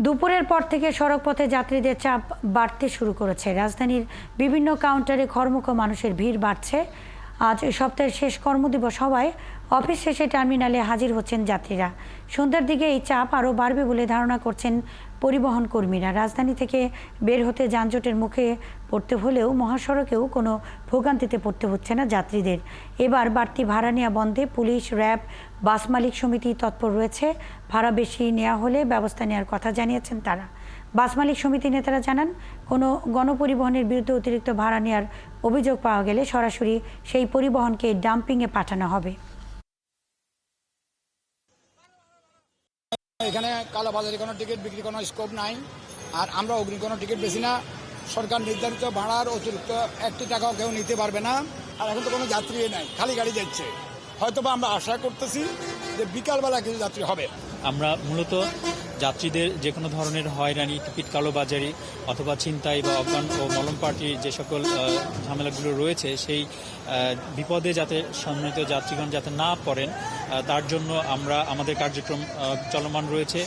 দুপুরের পর থেকে সড়কপথে যাত্রীদের চাপ বাড়তে শুরু করেছে। রাজধানীর বিভিন্ন কাউন্টারে ঘরমুখো মানুষের ভিড় বাড়ছে। আজ সপ্তাহের শেষ কর্মদিবস হওয়ায় অফিস শেষে টার্মিনালে হাজির হচ্ছেন যাত্রীরা। সন্ধ্যার দিকে এই চাপ আরও বাড়বে বলে ধারণা করছেন পরিবহন কর্মীরা। রাজধানী থেকে বের হতে যানজটের মুখে পড়তে হলেও মহাসড়কেও কোনো ভোগান্তিতে পড়তে হচ্ছে না যাত্রীদের। এবার বাড়তি ভাড়া নেওয়া বন্ধে পুলিশ, র্যাব, বাস মালিক সমিতি তৎপর রয়েছে। ভাড়া বেশি নেওয়া হলে ব্যবস্থা নেওয়ার কথা জানিয়েছেন তারা। বাস মালিক সমিতি নেতারা জানান, কোনো গণপরিবহনের বিরুদ্ধে অতিরিক্ত ভাড়া নেওয়ার অভিযোগ পাওয়া গেলে সরাসরি সেই পরিবহনকে ডাম্পিংয়ে পাঠানো হবে। এখানে কালোবাজারে কোনো টিকিট বিক্রি কোনো স্কোপ নাই, আর আমরা অগ্নি কোনো টিকিট বেশি না। সরকার নির্ধারিত ভাড়ার অতিরিক্ত 1 টাকাও কেউ নিতে পারবে না। আর এখন তো কোনো যাত্রী নাই, খালি গাড়ি যাচ্ছে। হয়তোবা আমরা আশা করতেছি যে বিকালবেলা কিছু যাত্রী হবে। আমরা মূলত যাত্রীদের যে কোনো ধরনের হয়রানি, টিকিট কালোবাজারি অথবা ছিনতাই বা অজ্ঞান ও মলম পার্টির যে সকল ঝামেলাগুলো রয়েছে, সেই বিপদে যাতে সম্মিলিত যাত্রীগণ যাতে না পড়েন, তার জন্য আমরা আমাদের কার্যক্রম চলমান রয়েছে।